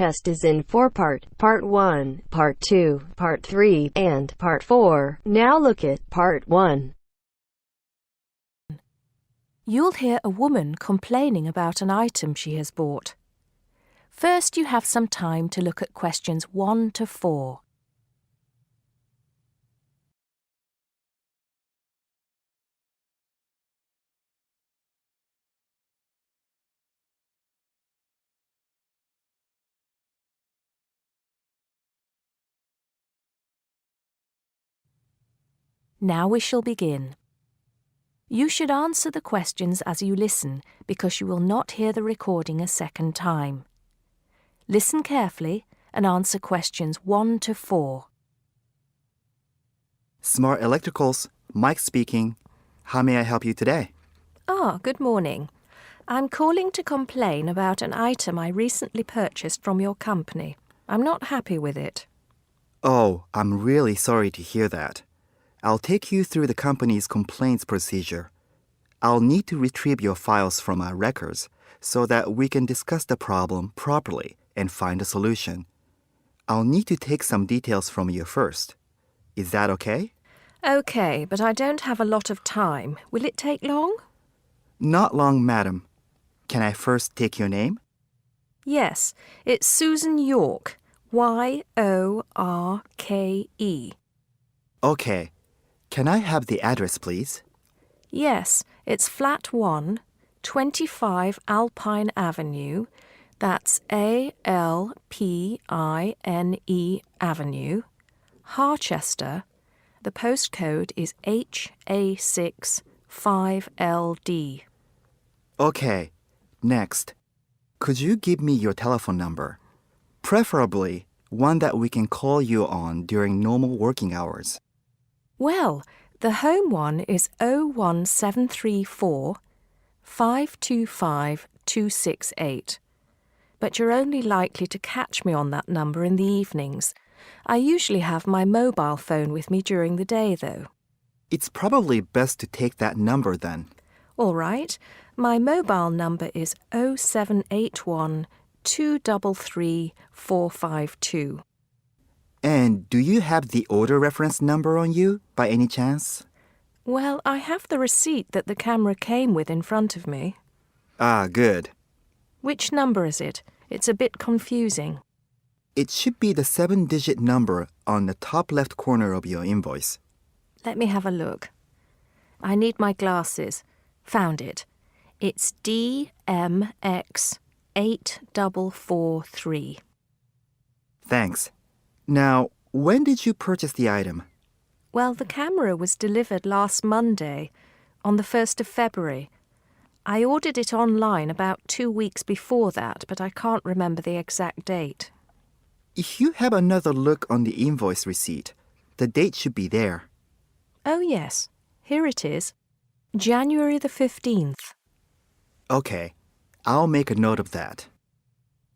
test is in 4-part, Part 1, Part 2, Part 3, and Part 4. Now look at Part 1. You'll hear a woman complaining about an item she has bought. First, you have some time to look at questions 1 to 4. Now we shall begin. You should answer the questions as you listen because you will not hear the recording a second time. Listen carefully and answer questions 1 to 4. Smart Electricals, Mike speaking. How may I help you today? Good morning. I'm calling to complain about an item I recently purchased from your company. I'm not happy with it. Oh, I'm really sorry to hear that. I'll take you through the company's complaints procedure. I'll need to retrieve your files from our records so that we can discuss the problem properly and find a solution. I'll need to take some details from you first. Is that okay? Okay, but I don't have a lot of time. Will it take long? Not long, madam. Can I first take your name? Yes, it's Susan Yorke, Y-O-R-K-E. Okay. Can I have the address, please? Yes, it's Flat 1, 25 Alpine Avenue. That's A-L-P-I-N-E Avenue, Harchester. The postcode is HA6 5LD. Okay. Next. Could you give me your telephone number? Preferably one that we can call you on during normal working hours. Well, the home one is 01734 525 268. But you're only likely to catch me on that number in the evenings. I usually have my mobile phone with me during the day, though. It's probably best to take that number then. All right. My mobile number is 0781 233 452. And do you have the order reference number on you, by any chance? Well, I have the receipt that the camera came with in front of me. Ah, good. Which number is it? It's a bit confusing. It should be the 7-digit number on the top left corner of your invoice. Let me have a look. I need my glasses. Found it. It's DMX8443. Thanks. Now, when did you purchase the item? Well, the camera was delivered last Monday, on the 1st of February. I ordered it online about 2 weeks before that, but I can't remember the exact date. If you have another look on the invoice receipt, the date should be there. Oh, yes. Here it is. January the 15th. Okay, I'll make a note of that.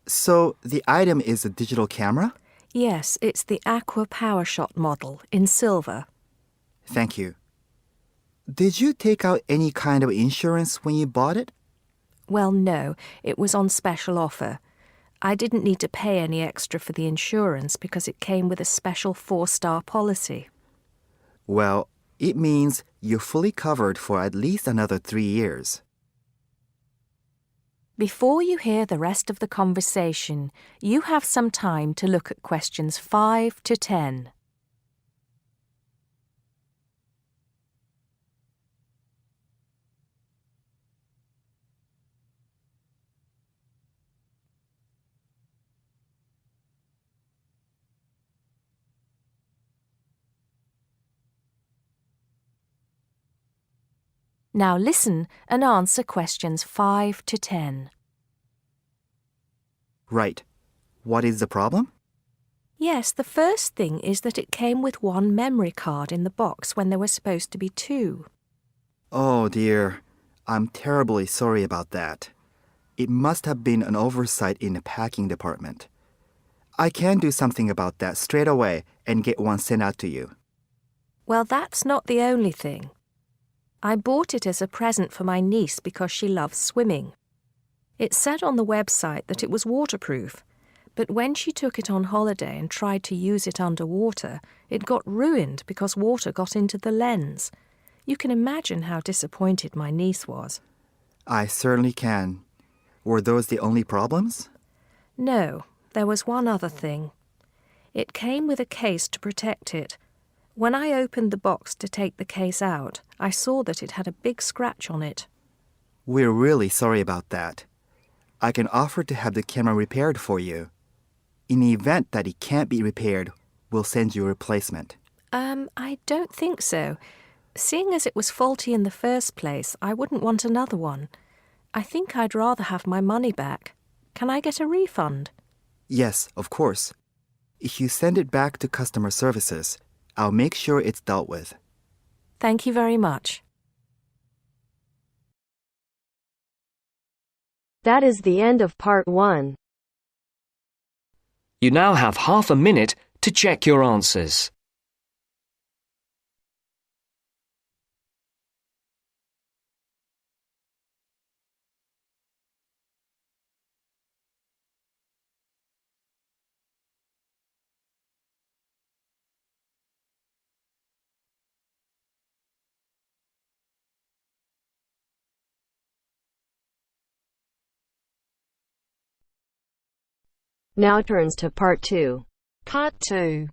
So, the item is a digital camera? Yes, it's the Aqua PowerShot model in silver. Thank you. Did you take out any kind of insurance when you bought it? Well, no, it was on special offer. I didn't need to pay any extra for the insurance because it came with a special 4-star policy. Well, it means you're fully covered for at least another 3 years. Before you hear the rest of the conversation, you have some time to look at questions 5 to 10. Now listen and answer questions 5 to 10. Right. What is the problem? Yes, the first thing is that it came with 1 memory card in the box when there were supposed to be 2. Oh dear, I'm terribly sorry about that. It must have been an oversight in the packing department. I can do something about that straight away and get one sent out to you. Well, that's not the only thing. I bought it as a present for my niece because she loves swimming. It said on the website that it was waterproof, But when she took it on holiday and tried to use it underwater, it got ruined because water got into the lens. You can imagine how disappointed my niece was. I certainly can. Were those the only problems? No, there was one other thing. It came with a case to protect it. When I opened the box to take the case out, I saw that it had a big scratch on it. We're really sorry about that. I can offer to have the camera repaired for you. In the event that it can't be repaired, we'll send you a replacement. I don't think so. Seeing as it was faulty in the first place, I wouldn't want another one. I think I'd rather have my money back. Can I get a refund? Yes, of course. If you send it back to customer services, I'll make sure it's dealt with. Thank you very much. That is the end of part 1. You now have half a minute to check your answers. Now turns to part 2. Part 2.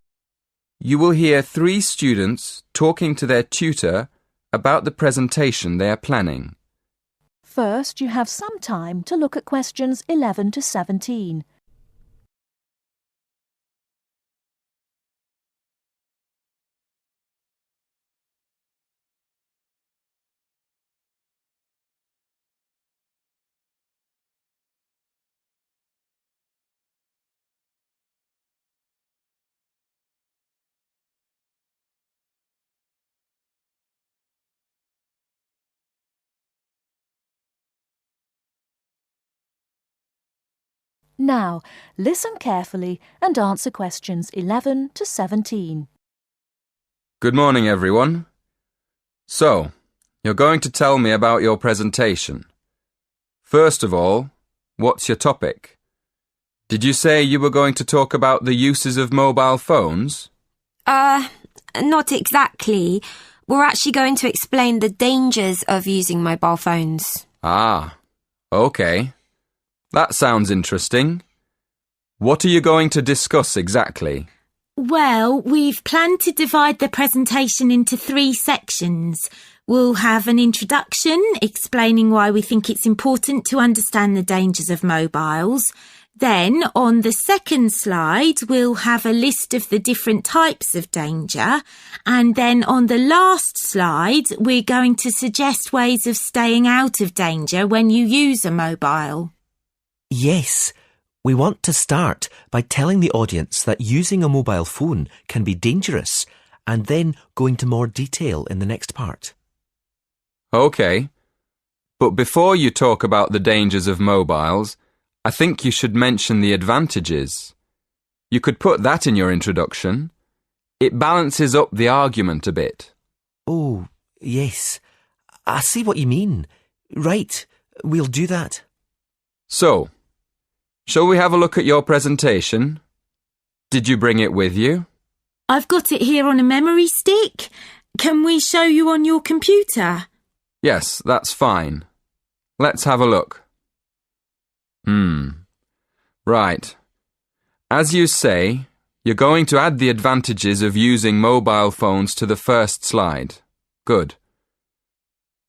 You will hear 3 students talking to their tutor about the presentation they are planning. First, you have some time to look at questions 11 to 17. Now, listen carefully and answer questions 11 to 17. Good morning, everyone. So, you're going to tell me about your presentation. First of all, what's your topic? Did you say you were going to talk about the uses of mobile phones? Not exactly. We're actually going to explain the dangers of using mobile phones. Ah, okay. That sounds interesting. What are you going to discuss exactly? Well, we've planned to divide the presentation into 3 sections. We'll have an introduction explaining why we think it's important to understand the dangers of mobiles. Then, on the second slide, we'll have a list of the different types of danger. And then on the last slide, we're going to suggest ways of staying out of danger when you use a mobile. Yes, we want to start by telling the audience that using a mobile phone can be dangerous and then go into more detail in the next part. Okay. But before you talk about the dangers of mobiles, I think you should mention the advantages. You could put that in your introduction. It balances up the argument a bit. Oh, yes. I see what you mean. Right, we'll do that. So, shall we have a look at your presentation? Did you bring it with you? I've got it here on a memory stick. Can we show you on your computer? Yes, that's fine. Let's have a look. Right. As you say, you're going to add the advantages of using mobile phones to the first slide. Good.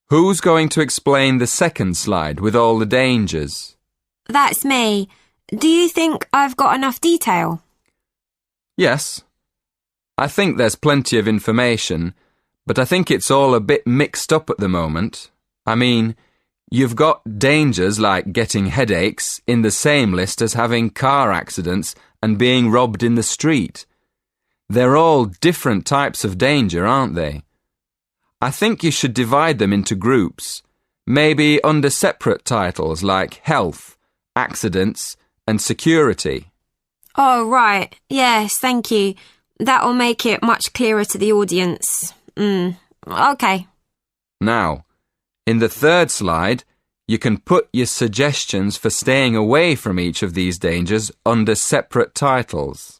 Who's going to explain the second slide with all the dangers? That's me. Do you think I've got enough detail? Yes. I think there's plenty of information, but I think it's all a bit mixed up at the moment. I mean, you've got dangers like getting headaches in the same list as having car accidents and being robbed in the street. They're all different types of danger, aren't they? I think you should divide them into groups, maybe under separate titles like health, accidents, and security. Oh, right. Yes, thank you. That'll make it much clearer to the audience. Okay. Now, in the third slide, You can put your suggestions for staying away from each of these dangers under separate titles.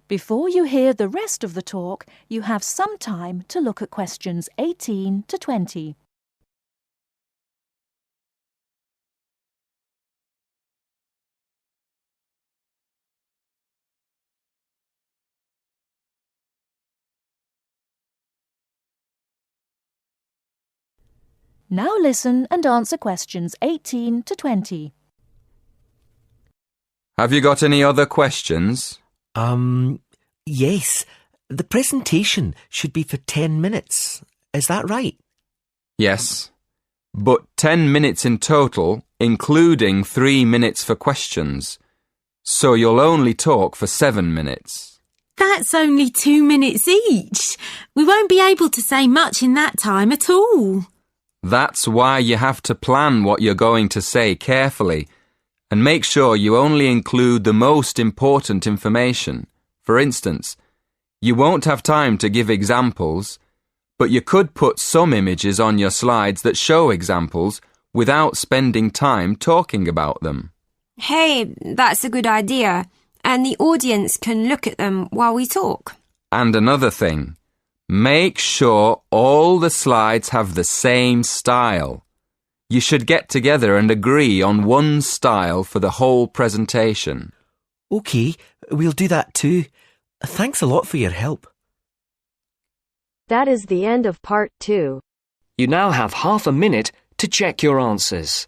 Before you hear the rest of the talk, you have some time to look at questions 18 to 20. Now listen and answer questions 18 to 20. Have you got any other questions? Yes. The presentation should be for 10 minutes. Is that right? Yes, but 10 minutes in total, including 3 minutes for questions. So you'll only talk for 7 minutes. That's only 2 minutes each. We won't be able to say much in that time at all. That's why you have to plan what you're going to say carefully and make sure you only include the most important information. For instance, you won't have time to give examples, but you could put some images on your slides that show examples without spending time talking about them. Hey, that's a good idea. And the audience can look at them while we talk. And another thing, make sure all the slides have the same style. You should get together and agree on one style for the whole presentation. OK, we'll do that too. Thanks a lot for your help. That is the end of part 2. You now have half a minute to check your answers.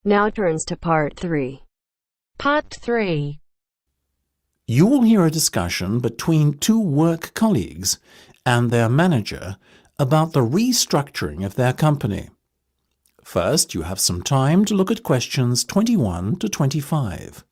Now turns to part 3. Part 3. You will hear a discussion between two work colleagues and their manager about the restructuring of their company. First, you have some time to look at questions 21 to 25.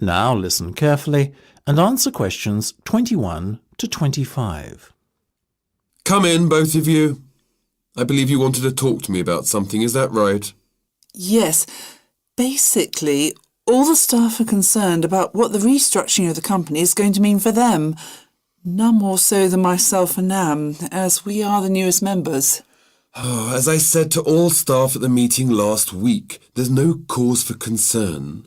Now listen carefully and answer questions 21 to 25. Come in, both of you. I believe you wanted to talk to me about something, is that right? Yes. Basically, all the staff are concerned about what the restructuring of the company is going to mean for them. None more so than myself and Nam, as we are the newest members. As I said to all staff at the meeting last week, there's no cause for concern.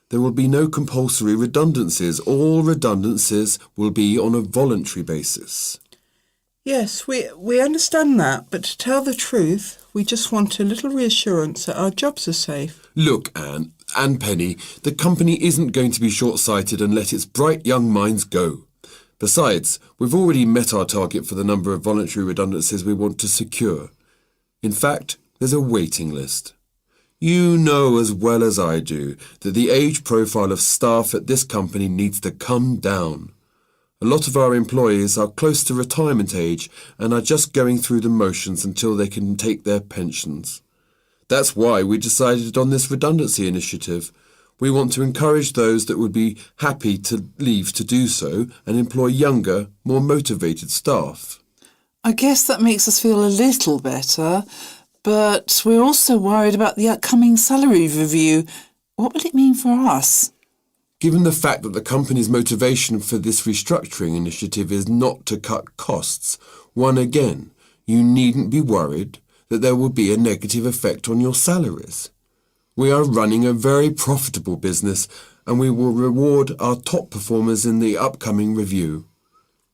There will be no compulsory redundancies. All redundancies will be on a voluntary basis. Yes, we understand that, but to tell the truth, we just want a little reassurance that our jobs are safe. Look, Anne and Penny, the company isn't going to be short-sighted and let its bright young minds go. Besides, we've already met our target for the number of voluntary redundancies we want to secure. In fact, there's a waiting list. You know as well as I do that the age profile of staff at this company needs to come down. A lot of our employees are close to retirement age and are just going through the motions until they can take their pensions. That's why we decided on this redundancy initiative. We want to encourage those that would be happy to leave to do so and employ younger, more motivated staff. I guess that makes us feel a little better. But we're also worried about the upcoming salary review. What will it mean for us? Given the fact that the company's motivation for this restructuring initiative is not to cut costs, you needn't be worried that there will be a negative effect on your salaries. We are running a very profitable business and we will reward our top performers in the upcoming review.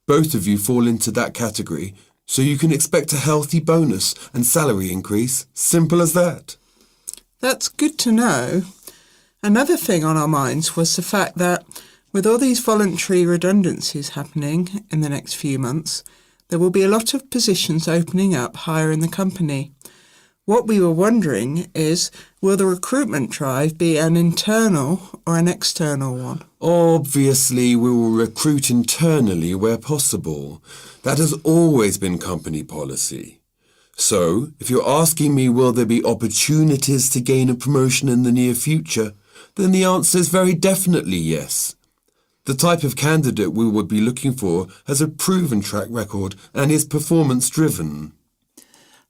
Both of you fall into that category, so you can expect a healthy bonus and salary increase. Simple as that. That's good to know. Another thing on our minds was the fact that With all these voluntary redundancies happening in the next few months, there will be a lot of positions opening up higher in the company. What we were wondering is, will the recruitment drive be an internal or an external one? Obviously, we will recruit internally where possible. That has always been company policy. So, if you're asking me will there be opportunities to gain a promotion in the near future, then the answer is very definitely yes. The type of candidate we would be looking for has a proven track record and is performance-driven.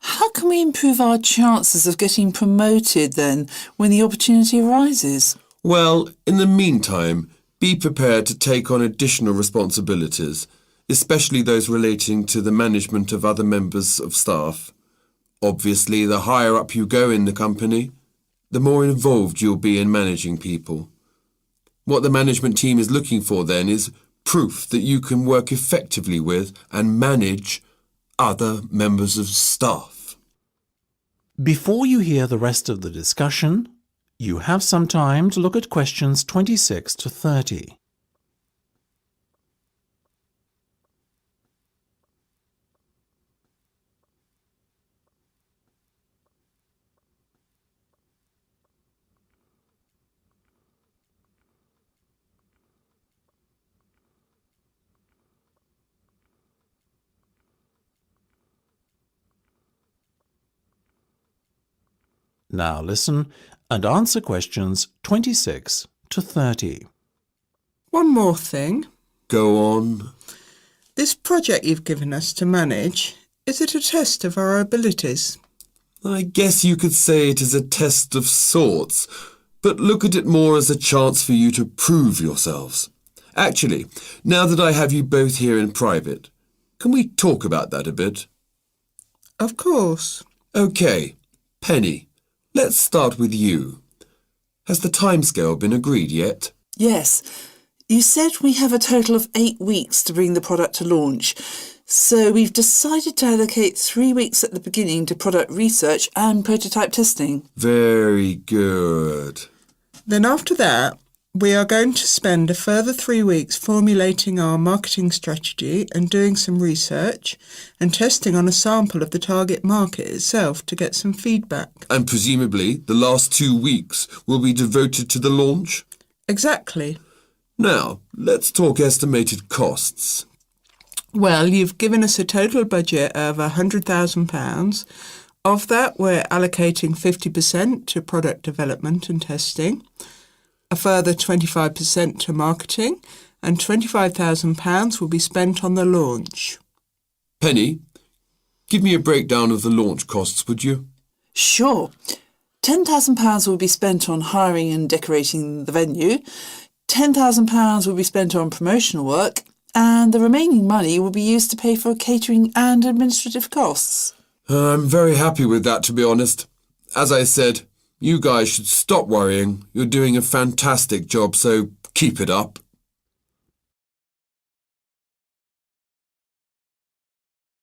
How can we improve our chances of getting promoted then when the opportunity arises? Well, in the meantime, be prepared to take on additional responsibilities, especially those relating to the management of other members of staff. Obviously, the higher up you go in the company, the more involved you'll be in managing people. What the management team is looking for then is proof that you can work effectively with and manage other members of staff. Before you hear the rest of the discussion, you have some time to look at questions 26 to 30. Now listen and answer questions 26 to 30. One more thing. Go on. This project you've given us to manage, is it a test of our abilities? I guess you could say it is a test of sorts, but look at it more as a chance for you to prove yourselves. Actually, now that I have you both here in private, can we talk about that a bit? Of course. OK, Penny. Let's start with you. Has the timescale been agreed yet? Yes. You said we have a total of 8 weeks to bring the product to launch. So we've decided to allocate 3 weeks at the beginning to product research and prototype testing. Very good. Then after that, we are going to spend a further 3 weeks formulating our marketing strategy and doing some research and testing on a sample of the target market itself to get some feedback. And presumably the last 2 weeks will be devoted to the launch? Exactly. Now, let's talk estimated costs. Well, you've given us a total budget of £100,000. Of that, we're allocating 50% to product development and testing, a further 25% to marketing, and £25,000 will be spent on the launch. Penny, give me a breakdown of the launch costs, would you? Sure. £10,000 will be spent on hiring and decorating the venue, £10,000 will be spent on promotional work, and the remaining money will be used to pay for catering and administrative costs. I'm very happy with that, to be honest. As I said, you guys should stop worrying. You're doing a fantastic job, so keep it up.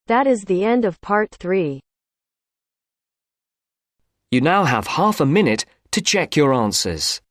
That is the end of part 3. You now have half a minute to check your answers.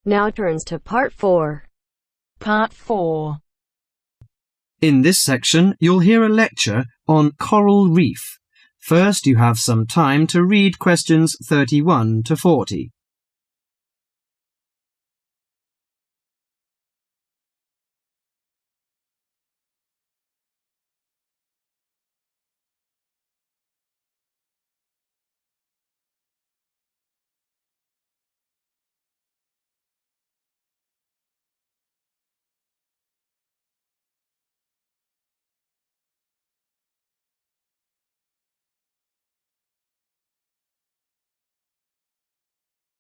Now turns to part 4. Part 4. In this section, you'll hear a lecture on coral reef. First, you have some time to read questions 31 to 40.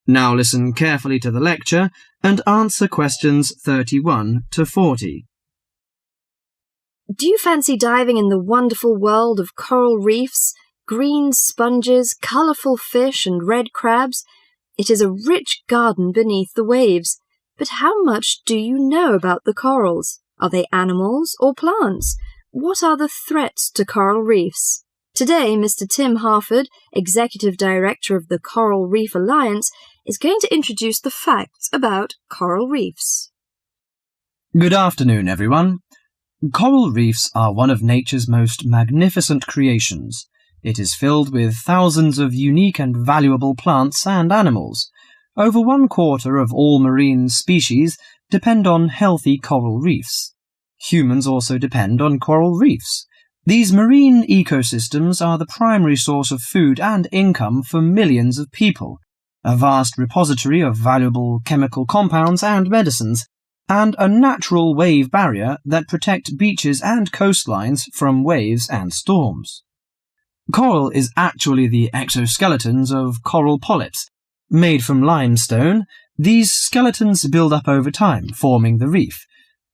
Now listen carefully to the lecture and answer questions 31 to 40. Do you fancy diving in the wonderful world of coral reefs, green sponges, colourful fish and red crabs? It is a rich garden beneath the waves. But how much do you know about the corals? Are they animals or plants? What are the threats to coral reefs? Today, Mr. Tim Harford, Executive Director of the Coral Reef Alliance, is going to introduce the facts about coral reefs. Good afternoon, everyone. Coral reefs are one of nature's most magnificent creations. It is filled with thousands of unique and valuable plants and animals. Over 1/4 of all marine species depend on healthy coral reefs. Humans also depend on coral reefs. These marine ecosystems are the primary source of food and income for millions of people, a vast repository of valuable chemical compounds and medicines, and a natural wave barrier that protect beaches and coastlines from waves and storms. Coral is actually the exoskeletons of coral polyps. Made from limestone, these skeletons build up over time, forming the reef.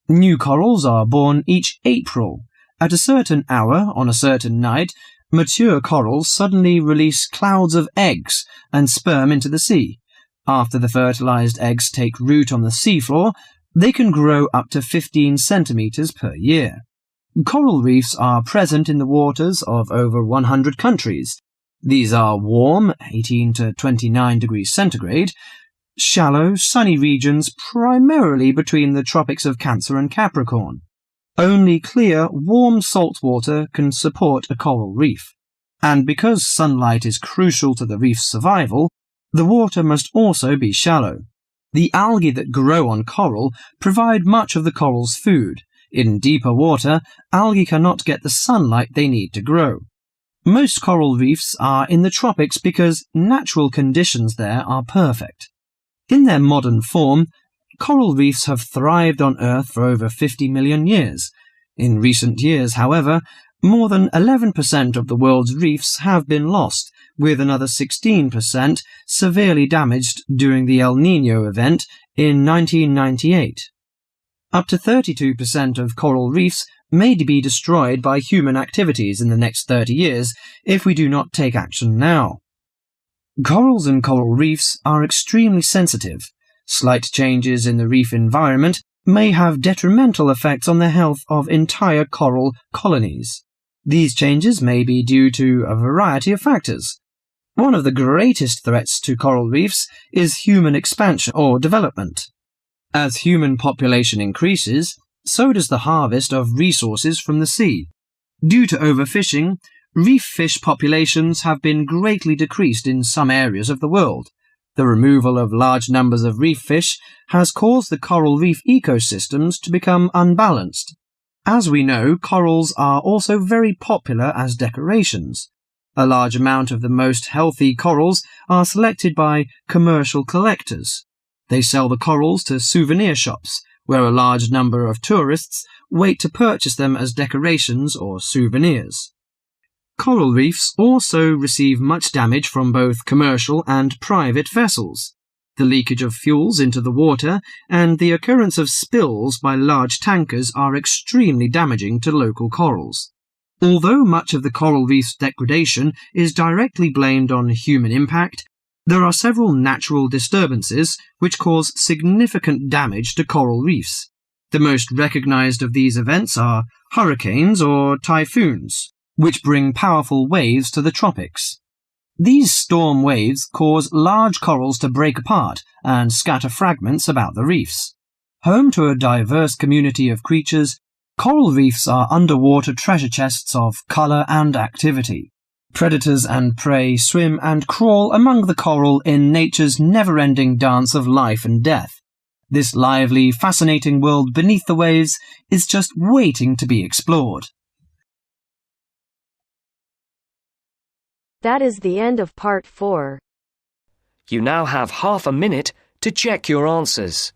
New corals are born each April. At a certain hour, on a certain night, mature corals suddenly release clouds of eggs and sperm into the sea. After the fertilized eggs take root on the seafloor, they can grow up to 15 centimeters per year. Coral reefs are present in the waters of over 100 countries. These are warm, 18 to 29 degrees centigrade, shallow, sunny regions primarily between the tropics of Cancer and Capricorn. Only clear, warm salt water can support a coral reef. And because sunlight is crucial to the reef's survival, the water must also be shallow. The algae that grow on coral provide much of the coral's food. In deeper water, algae cannot get the sunlight they need to grow. Most coral reefs are in the tropics because natural conditions there are perfect. In their modern form, coral reefs have thrived on Earth for over 50 million years. In recent years, however, more than 11% of the world's reefs have been lost, with another 16% severely damaged during the El Niño event in 1998. Up to 32% of coral reefs may be destroyed by human activities in the next 30 years if we do not take action now. Corals and coral reefs are extremely sensitive. Slight changes in the reef environment may have detrimental effects on the health of entire coral colonies. These changes may be due to a variety of factors. One of the greatest threats to coral reefs is human expansion or development. As human population increases, so does the harvest of resources from the sea. Due to overfishing, reef fish populations have been greatly decreased in some areas of the world. The removal of large numbers of reef fish has caused the coral reef ecosystems to become unbalanced. As we know, corals are also very popular as decorations. A large amount of the most healthy corals are selected by commercial collectors. They sell the corals to souvenir shops, where a large number of tourists wait to purchase them as decorations or souvenirs. Coral reefs also receive much damage from both commercial and private vessels. The leakage of fuels into the water and the occurrence of spills by large tankers are extremely damaging to local corals. Although much of the coral reef's degradation is directly blamed on human impact, there are several natural disturbances which cause significant damage to coral reefs. The most recognized of these events are hurricanes or typhoons, which bring powerful waves to the tropics. These storm waves cause large corals to break apart and scatter fragments about the reefs. Home to a diverse community of creatures, coral reefs are underwater treasure chests of colour and activity. Predators and prey swim and crawl among the coral in nature's never-ending dance of life and death. This lively, fascinating world beneath the waves is just waiting to be explored. That is the end of part 4. You now have half a minute to check your answers.